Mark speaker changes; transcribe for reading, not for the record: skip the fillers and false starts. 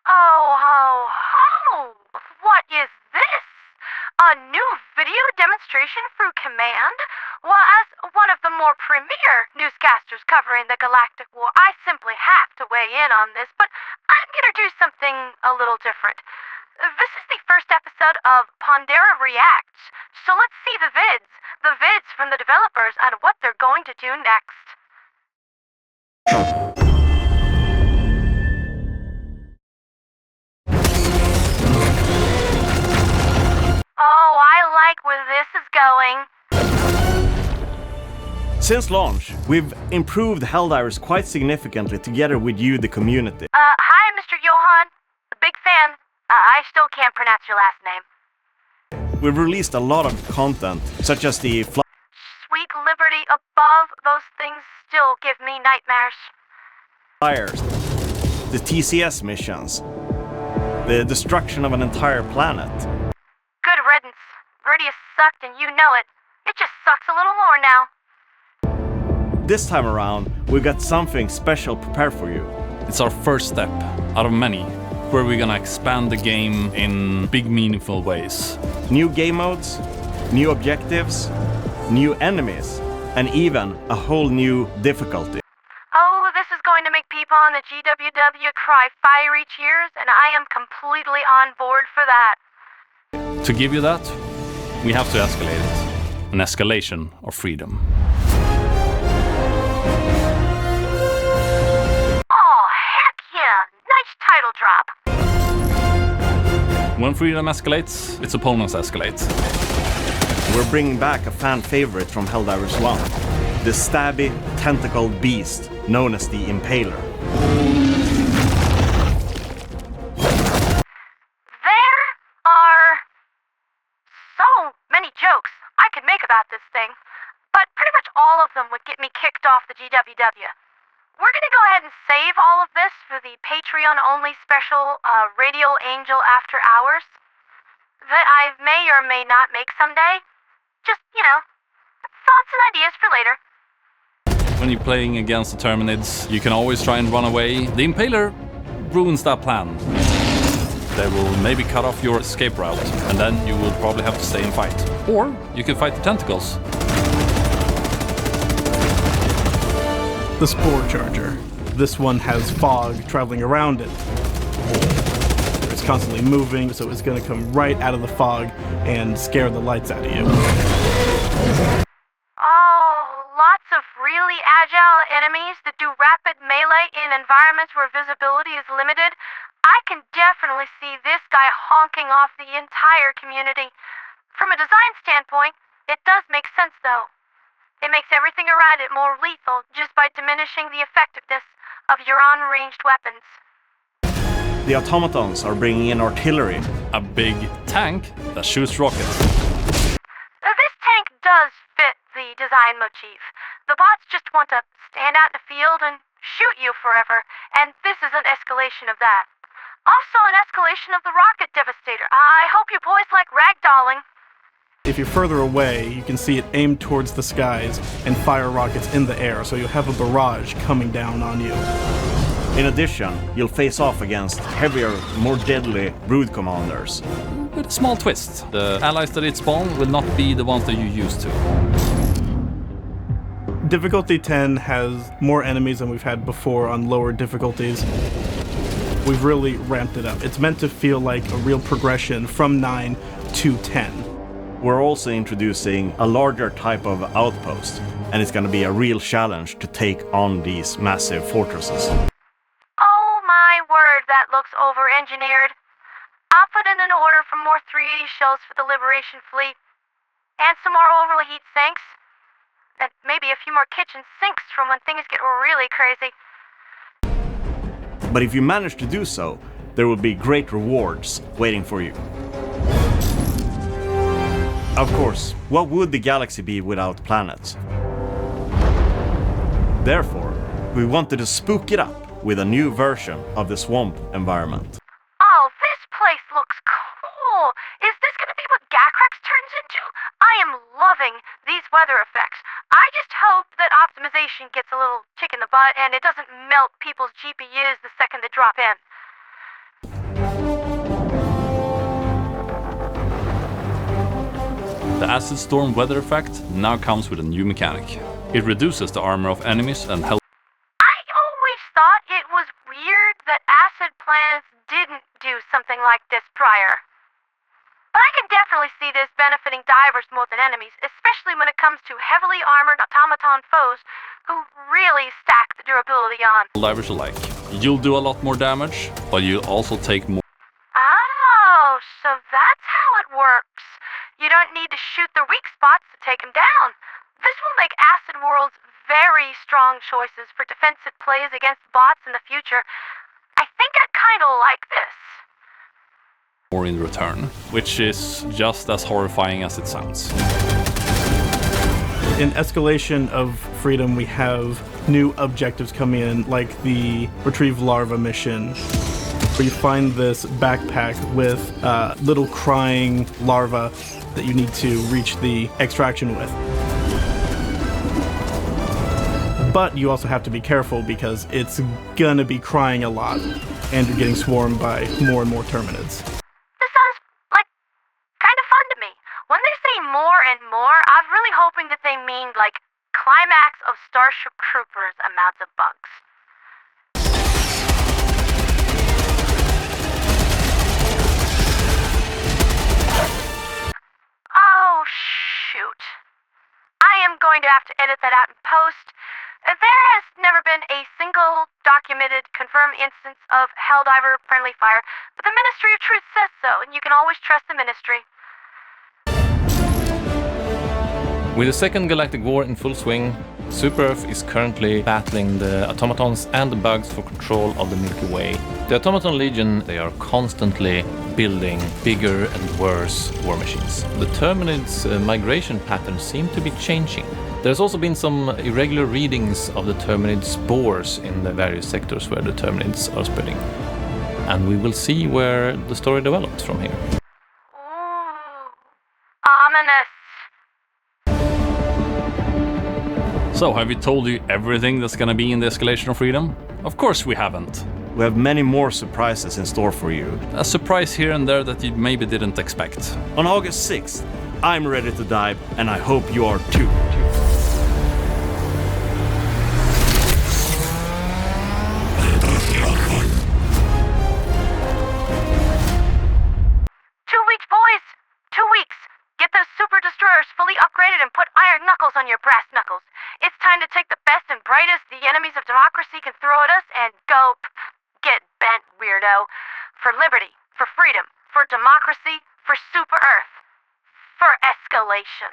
Speaker 1: Oh, what is this? A new video demonstration through command? Well, as one of the more premier newscasters covering the Galactic War, I simply have to weigh in on this, but I'm gonna do something a little different. This is the first episode of Pondera Reacts, so let's see the vids from the developers on what they're going to do next. Oh, I like where this is going.
Speaker 2: Since launch, we've improved Helldivers quite significantly together with you, the community.
Speaker 1: Hi, Mr. Johan. A big fan. I still can't pronounce your last name.
Speaker 2: We've released a lot of content, such as the
Speaker 1: Sweet liberty above, those things still give me nightmares.
Speaker 2: flyers, the TCS missions, the destruction of an entire planet.
Speaker 1: Good riddance. Viridius sucked and you know it. It just sucks a little more now.
Speaker 2: This time around, we've got something special prepared for you.
Speaker 3: It's our first step out of many, where we're gonna expand the game in big, meaningful ways.
Speaker 2: New game modes, new objectives, new enemies, and even a whole new difficulty.
Speaker 1: Oh, this is going to make people on the GWW cry fiery cheers, and I am completely on board for that.
Speaker 3: To give you that, we have to escalate it. An escalation of freedom.
Speaker 1: Oh, heck yeah! Nice title drop.
Speaker 3: When freedom escalates, its opponents escalate.
Speaker 2: We're bringing back a fan favorite from Helldivers 1, the stabby, tentacled beast known as the Impaler.
Speaker 1: There are so many jokes I could make about this thing, but pretty much all of them would get me kicked off the GWW. We're gonna go ahead and save all of this for the Patreon-only special Radio Angel After Hours that I may or may not make someday. Just, thoughts and ideas for later.
Speaker 3: When you're playing against the Terminids, you can always try and run away. The Impaler ruins that plan. They will maybe cut off your escape route, and then you will probably have to stay and fight. Or you can fight the tentacles.
Speaker 4: The Spore Charger. This one has fog traveling around it. It's constantly moving, so it's going to come right out of the fog and scare the lights out of you.
Speaker 1: Oh, lots of really agile enemies that do rapid melee in environments where visibility is limited. I can definitely see this guy honking off the entire community. From a design standpoint, it does make sense though. It makes everything around it more lethal just by diminishing the effectiveness of your on-ranged weapons.
Speaker 2: The automatons are bringing in artillery.
Speaker 3: A big tank that shoots rockets.
Speaker 1: This tank does fit the design motif. The bots just want to stand out in the field and shoot you forever, and this is an escalation of that. Also an escalation of the rocket devastator. I hope you boys like ragdolling.
Speaker 4: If you're further away, you can see it aimed towards the skies and fire rockets in the air, so you'll have a barrage coming down on you.
Speaker 2: In addition, you'll face off against heavier, more deadly brood commanders.
Speaker 3: With a small twist. The allies that it spawned will not be the ones that you used to.
Speaker 4: Difficulty 10 has more enemies than we've had before on lower difficulties. We've really ramped it up. It's meant to feel like a real progression from 9 to 10.
Speaker 2: We're also introducing a larger type of outpost, and it's going to be a real challenge to take on these massive fortresses.
Speaker 1: Oh my word, that looks over-engineered. I'll put in an order for more 380 shells for the Liberation Fleet, and some more overheat sinks, and maybe a few more kitchen sinks from when things get really crazy.
Speaker 2: But if you manage to do so, there will be great rewards waiting for you. Of course, what would the galaxy be without planets? Therefore, we wanted to spook it up with a new version of the swamp environment.
Speaker 1: Oh, this place looks cool! Is this gonna be what Gacrax turns into? I am loving these weather effects. I just hope that optimization gets a little kick in the butt and it doesn't melt people's GPUs the second they drop in.
Speaker 3: Acid Storm weather effect now comes with a new mechanic. It reduces the armor of enemies and helps.
Speaker 1: I always thought it was weird that acid plants didn't do something like this prior. But I can definitely see this benefiting divers more than enemies, especially when it comes to heavily armored automaton foes who really stack the durability on.
Speaker 3: Divers alike. You'll do a lot more damage, but you'll also take more.
Speaker 1: Oh, so that's how it works. You don't need to shoot the weak spots to take them down. This will make Acid World's very strong choices for defensive plays against bots in the future. I think I kinda like this.
Speaker 3: More in return, which is just as horrifying as it sounds.
Speaker 4: In Escalation of Freedom, we have new objectives come in, like the Retrieve Larva mission, where you find this backpack with little crying larvae that you need to reach the extraction with. But you also have to be careful because it's gonna be crying a lot, and you're getting swarmed by more and more Terminids.
Speaker 1: This sounds like kind of fun to me. When they say more and more, I'm really hoping that they mean like climax of Starship Troopers amounts of bugs. Oh, shoot. I am going to have to edit that out in post. There has never been a single documented confirmed instance of Helldiver friendly fire, but the Ministry of Truth says so, and you can always trust the Ministry.
Speaker 5: With the Second Galactic War in full swing, Super Earth is currently battling the automatons and the bugs for control of the Milky Way. The Automaton Legion, they are constantly building bigger and worse war machines. The Terminids' migration patterns seem to be changing. There's also been some irregular readings of the Terminid spores in the various sectors where the Terminids are spreading. And we will see where the story develops from here.
Speaker 1: Ooh, ominous.
Speaker 3: So, have we told you everything that's gonna be in the Escalation of Freedom? Of course we haven't.
Speaker 2: We have many more surprises in store for you.
Speaker 3: A surprise here and there that you maybe didn't expect.
Speaker 2: On August 6th, I'm ready to dive, and I hope you are too.
Speaker 1: 2 weeks, boys! 2 weeks! Get those super destroyers fully upgraded and put iron knuckles on your brass knuckles. It's time to take the best and brightest the enemies of democracy can throw at us and go get bent, weirdo. For liberty, for freedom, for democracy, for Super Earth, for escalation.